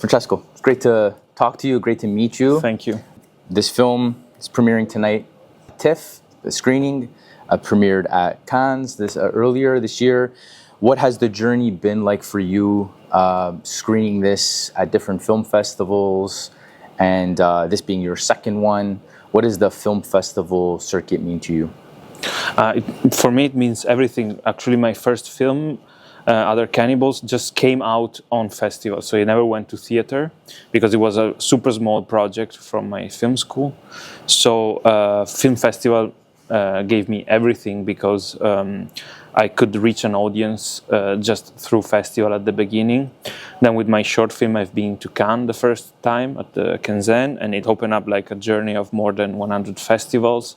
Francesco, it's great to talk to you, great to meet you. Thank you. This film is premiering tonight at TIFF, the screening premiered at Cannes earlier this year. What has the journey been like for you screening this at different film festivals and this being your second one? What does the film festival circuit mean to you? For me, it means everything. Actually, my first film, Other Cannibals, just came out on festival, so it never went to theater because it was a super small project from my film school. So film festival gave me everything because I could reach an audience just through festival at the beginning. Then with my short film, I've been to Cannes the first time at the Cannes, and it opened up like a journey of more than 100 festivals.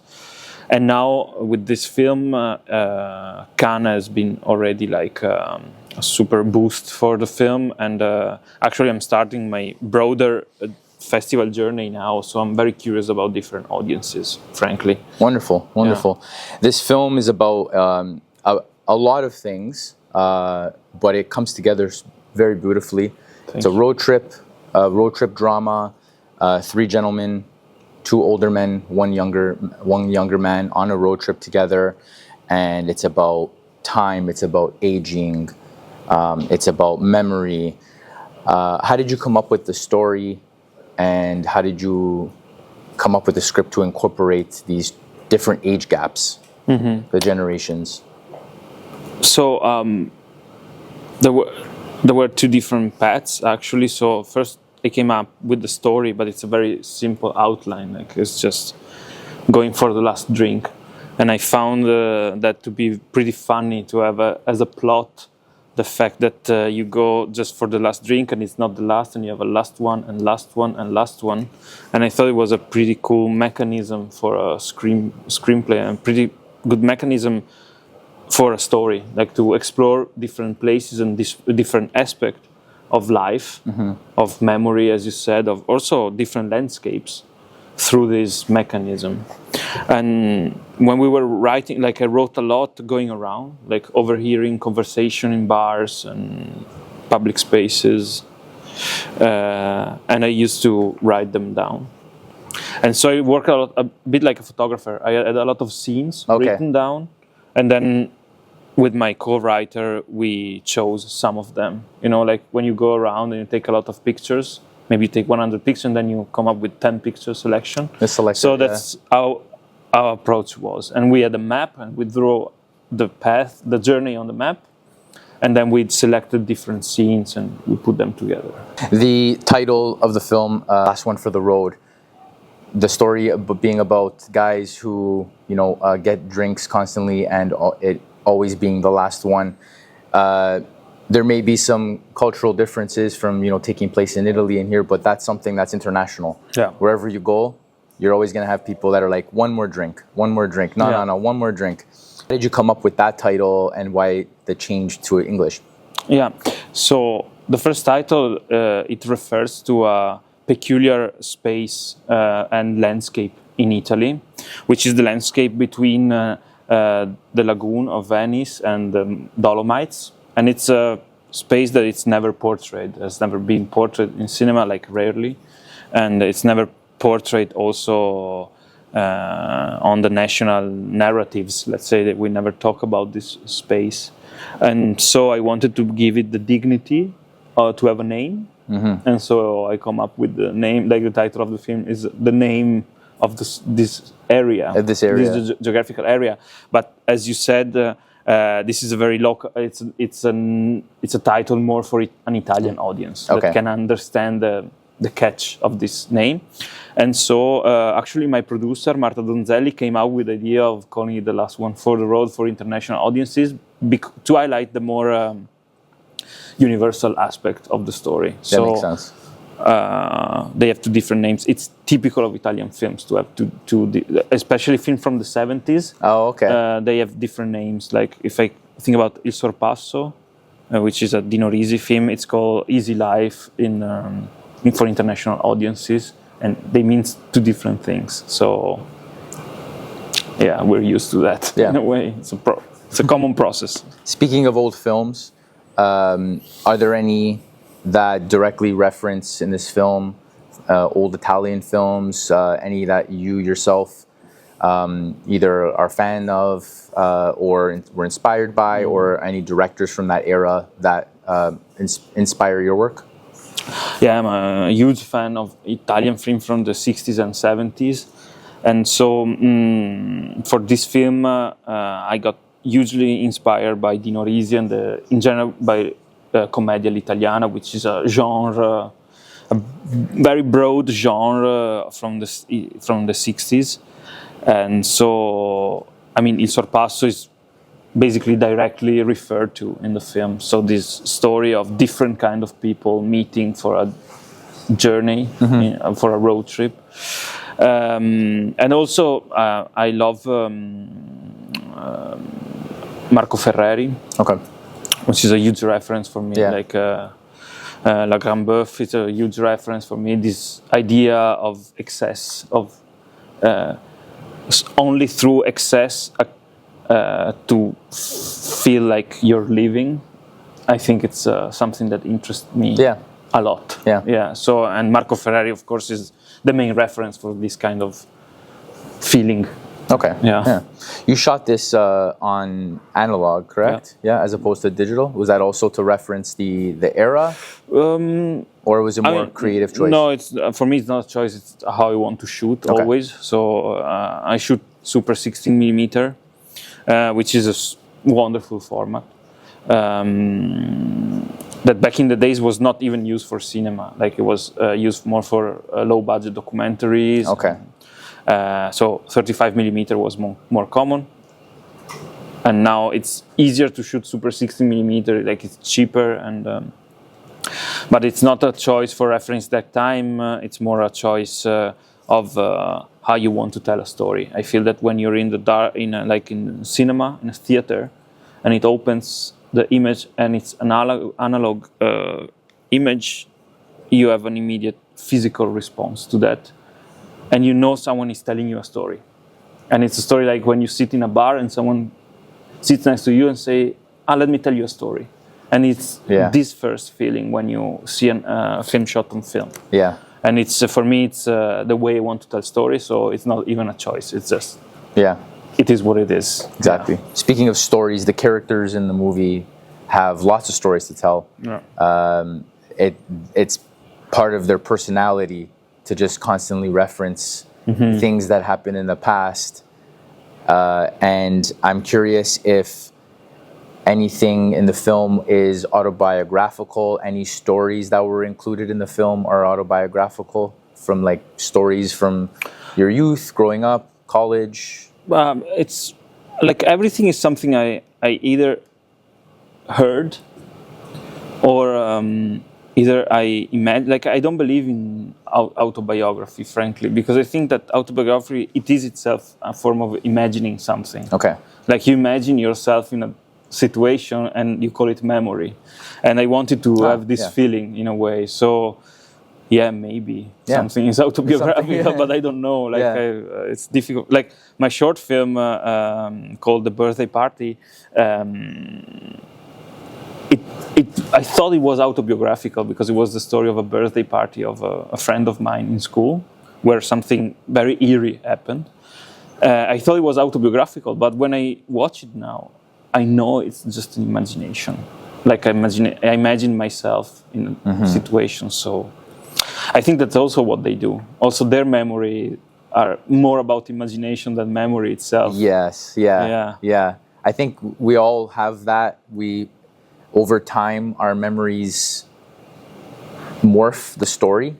And now with this film, Cannes has been already like a super boost for the film. And actually I'm starting my broader festival journey now. So I'm very curious about different audiences, frankly. Wonderful, wonderful. Yeah. This film is about a lot of things, but it comes together very beautifully. It's a road trip drama, three gentlemen, two older men, one younger man on a road trip together, and it's about time, it's about aging, it's about memory. How did you come up with the story, and how did you come up with the script to incorporate these different age gaps, the generations? So there were two different paths actually. So first I came up with the story, but it's a very simple outline. Like it's just going for the last drink, and I found that to be pretty funny to have as a plot the fact that you go just for the last drink and it's not the last, and you have a last one and last one and last one. And I thought it was a pretty cool mechanism for a screenplay, and pretty good mechanism for a story, like to explore different places and different aspects of life, of memory, as you said, of also different landscapes through this mechanism. And when we were writing, like I wrote a lot going around, like overhearing conversation in bars and public spaces, and I used to write them down. And so I worked a bit like a photographer. I had a lot of scenes written down, and then with my co-writer, we chose some of them. You know, like when you go around and you take a lot of pictures, maybe you take 100 pictures and then you come up with 10 picture selection. So that's how our approach was. And we had a map, and we drew the path, the journey on the map, and then we selected different scenes and we put them together. The title of the film, Last One for the Road, the story being about guys who, you know, get drinks constantly, and it always being the last one. There may be some cultural differences from, you know, taking place in Italy and here, but that's something that's international. Yeah. Wherever you go, you're always going to have people that are like, one more drink, no, one more drink. How did you come up with that title, and why the change to English? Yeah, so the first title, it refers to a peculiar space and landscape in Italy, which is the landscape between the lagoon of Venice and the Dolomites, and it's a space that it's never portrayed. It's never been portrayed in cinema, like rarely, and it's never portrayed also on the national narratives. Let's say that we never talk about this space, and so I wanted to give it the dignity to have a name, and so I come up with the name. Like the title of the film is the name of this area, this geographical area. But as you said, this is a very local. It's a title more for an Italian audience that can understand the catch of this name. And so actually my producer Marta Donzelli came out with the idea of calling it The Last One for the Road for international audiences to highlight the more universal aspect of the story. That makes sense. They have two different names. It's typical of Italian films to have especially film from the 70s. Oh, okay. They have different names. Like if I think about Il Sorpasso, which is a Dino Risi film, it's called Easy Life for international audiences, and they mean two different things. So yeah, we're used to that in a way. It's a common process. Speaking of old films, are there any that directly reference in this film old Italian films, any that you yourself either are fan of or were inspired by, or any directors from that era that inspire your work? Yeah, I'm a huge fan of Italian film from the 60s and 70s. And so for this film, I got hugely inspired by Dino Risi and in general by Commedia all'italiana, which is a genre, a very broad genre from the 60s. And so, I mean, Il Sorpasso is basically directly referred to in the film. So this story of different kind of people meeting for a journey, for a road trip. And also, I love Marco Ferreri, which is a huge reference for me. Like La Grand Boeuf is a huge reference for me. This idea of excess, of only through excess to feel like you're living. I think it's something that interests me a lot. So, and Marco Ferreri, of course, is the main reference for this kind of feeling. You shot this on analog, correct? As opposed to digital. Was that also to reference the era, or was it more creative choice? No, it's for me. It's not a choice. It's how I want to shoot always. So I shoot Super 16 millimeter, which is a wonderful format. That back in the days was not even used for cinema. Like it was used more for low-budget documentaries. So 35 millimeter was more common, and now it's easier to shoot Super 16 millimeter. Like it's cheaper, and but it's not a choice for reference that time. It's more a choice of how you want to tell a story. I feel that when you're in the dark, like in cinema, in a theater, and it opens the image and it's an analog image, you have an immediate physical response to that. And you know someone is telling you a story. And it's a story like when you sit in a bar and someone sits next to you and say, let me tell you a story. And it's this first feeling when you see a film shot on film. And it's for me, it's the way I want to tell stories, so it's not even a choice. It's just... it is what it is. Exactly. Speaking of stories, the characters in the movie have lots of stories to tell. It's part of their personality to just constantly reference things that happened in the past. And I'm curious if anything in the film is autobiographical, any stories that were included in the film are autobiographical, from like stories from your youth, growing up, college. It's like everything is something I either heard or either I imagine. Like I don't believe in autobiography, frankly, because I think that autobiography, it is itself a form of imagining something. Like you imagine yourself in a situation and you call it memory. And I wanted to have this feeling in a way. So maybe something is autobiographical, but I don't know. Like it's difficult. Like my short film called The Birthday Party, I thought it was autobiographical because it was the story of a birthday party of a friend of mine in school where something very eerie happened. I thought it was autobiographical, but when I watch it now, I know it's just an imagination. Like I imagine myself in a situation, so... I think that's also what they do. Also, their memory are more about imagination than memory itself. I think we all have that. Over time, our memories morph the story.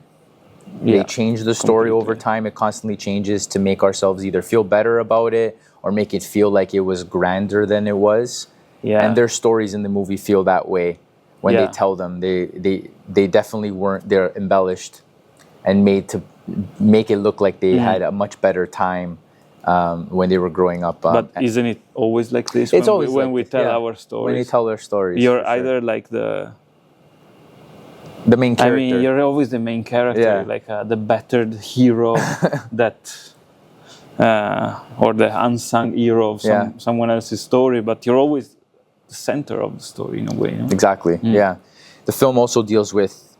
They change the story over time. It constantly changes to make ourselves either feel better about it or make it feel like it was grander than it was. And their stories in the movie feel that way. When they tell them, they definitely weren't. They're embellished and made to make it look like they had a much better time when they were growing up. But isn't it always like this? It's always when we tell our stories. When we tell our stories, you're either like the main character. I mean, you're always the main character, like the battered hero that. Or the unsung hero of someone else's story, but you're always the center of the story in a way. Exactly. the film also deals with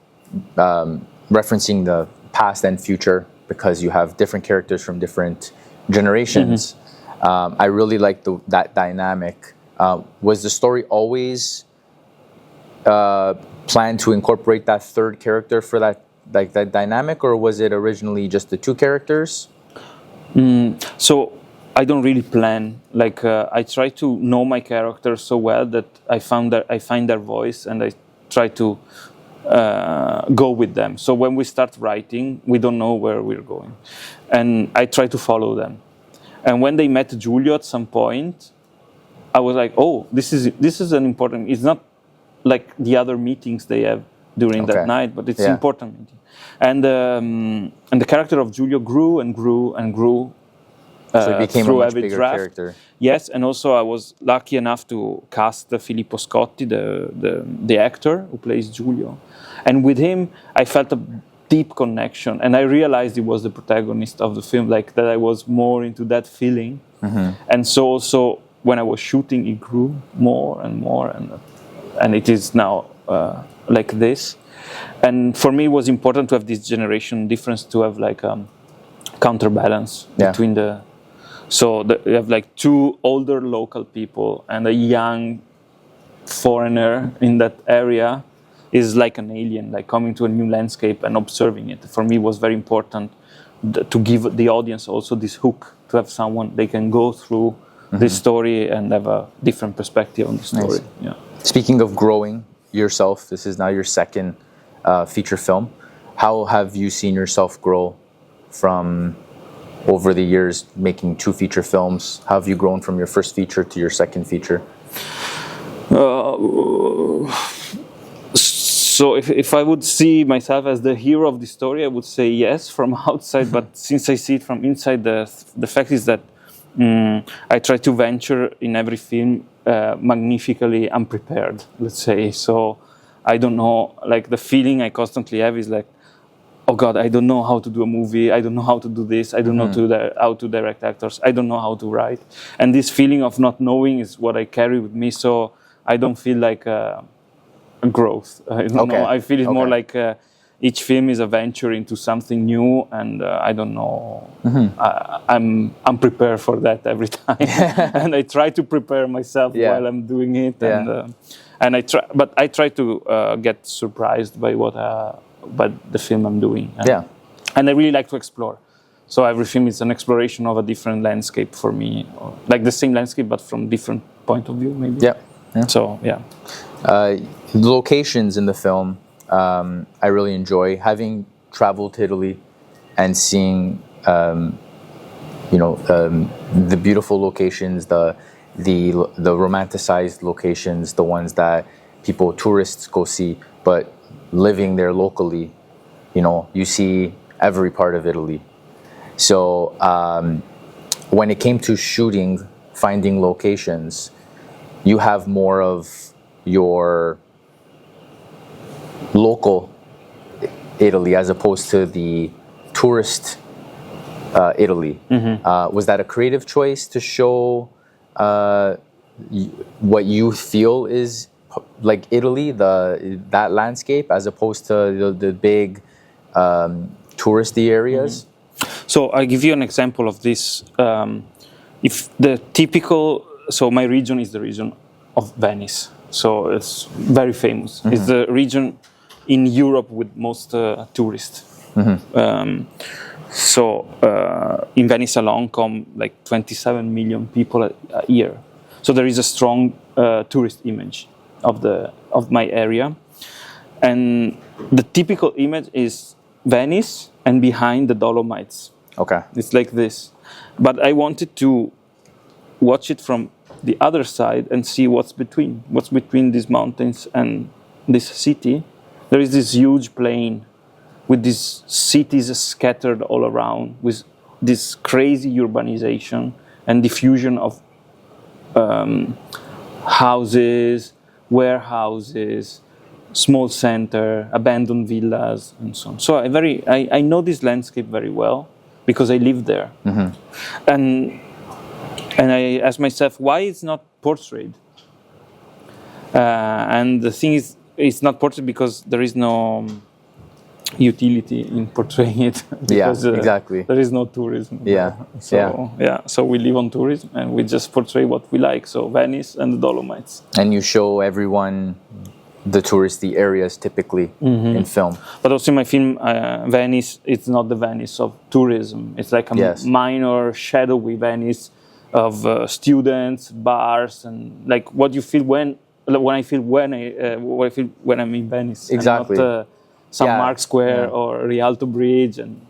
referencing the past and future because you have different characters from different generations. I really like that dynamic. Was the story always planned to incorporate that third character for that dynamic, or was it originally just the two characters? So I don't really plan. Like I try to know my characters so well that I find their voice and I try to go with them. So when we start writing, we don't know where we're going, and I try to follow them. And when they met Giulio at some point, I was like, oh, this is an important. It's not like the other meetings they have during that night, but it's an important meeting. And the character of Giulio grew and grew and grew. So it became a much bigger character. Yes, and also I was lucky enough to cast Filippo Scotti, the actor who plays Giulio. And with him, I felt a deep connection, and I realized he was the protagonist of the film, like that I was more into that feeling. And so also when I was shooting, it grew more and more, and it is now like this. And for me, it was important to have this generation difference, to have like counterbalance between the. So you have like two older local people and a young foreigner in that area is like an alien, like coming to a new landscape and observing it. For me, it was very important to give the audience also this hook, to have someone they can go through this story and have a different perspective on the story. Nice. Yeah. Speaking of growing yourself, this is now your second feature film. How have you seen yourself grow from over the years, making two feature films? How have you grown from your first feature to your second feature? So if I would see myself as the hero of the story, I would say yes from outside. But since I see it from inside, the fact is that I try to venture in every film magnificently unprepared, let's say. So I don't know, like the feeling I constantly have is like, oh God, I don't know how to do a movie. I don't know how to do this. I don't know how to direct actors. I don't know how to write. And this feeling of not knowing is what I carry with me. So I don't feel like a growth. I don't know. I feel it's more like each film is a venture into something new, and I don't know. I'm unprepared for that every time, and I try to prepare myself while I'm doing it. And I try to get surprised by by the film I'm doing. And I really like to explore. So every film is an exploration of a different landscape for me, like the same landscape but from different point of view, maybe. So the locations in the film, I really enjoy. Having traveled to Italy and seeing, the beautiful locations, the romanticized locations, the ones that tourists go see, but living there locally, you see every part of Italy. So when it came to shooting, finding locations, you have more of your local Italy as opposed to the tourist Italy. Was that a creative choice to show what you feel is like Italy, that landscape, as opposed to the big touristy areas? So I'll give you an example of this. If the typical, so my region is the region of Venice. So it's very famous. It's the region in Europe with most tourists. In Venice alone come like 27 million people a year. So there is a strong tourist image of my area. And the typical image is Venice and behind the Dolomites. It's like this. But I wanted to watch it from the other side and see what's between these mountains and this city. There is this huge plain with these cities scattered all around, with this crazy urbanization and diffusion of houses, warehouses, small center, abandoned villas, and so on. So I know this landscape very well because I live there. And I ask myself, why it's not portrayed? And the thing is, it's not portrait because there is no utility in portraying it. Because, exactly. There is no tourism. Yeah. So we live on tourism and we just portray what we like. So Venice and the Dolomites. And you show everyone the touristy areas typically in film. But also in my film, Venice, it's not the Venice of tourism. It's like a minor, shadowy Venice of students, bars, and like what you feel when I feel when I'm in Venice. Exactly. And not, San Mark Square or Rialto Bridge. And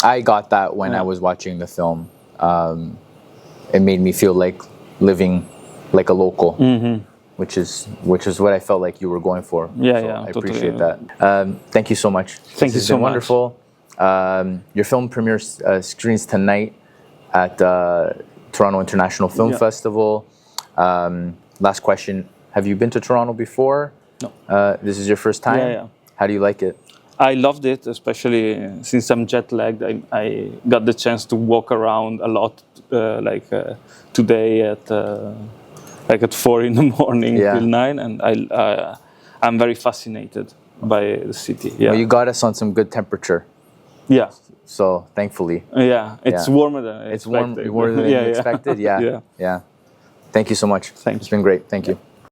I got that when I was watching the film. It made me feel like living like a local. Which is what I felt like you were going for. I appreciate that. Thank you so much. Thank you so much. Wonderful. Your film premieres screens tonight at Toronto International Film Festival. Last question: have you been to Toronto before? No. This is your first time. Yeah. How do you like it? I loved it, especially since I'm jet lagged. I got the chance to walk around a lot, today at 4 in the morning till 9, and I'm very fascinated by the city. Yeah, well, you got us on some good temperature. Yeah. So thankfully. Yeah, it's warmer than warmer than expected. Yeah. Thank you so much. Thank you. It's been great. Thank you.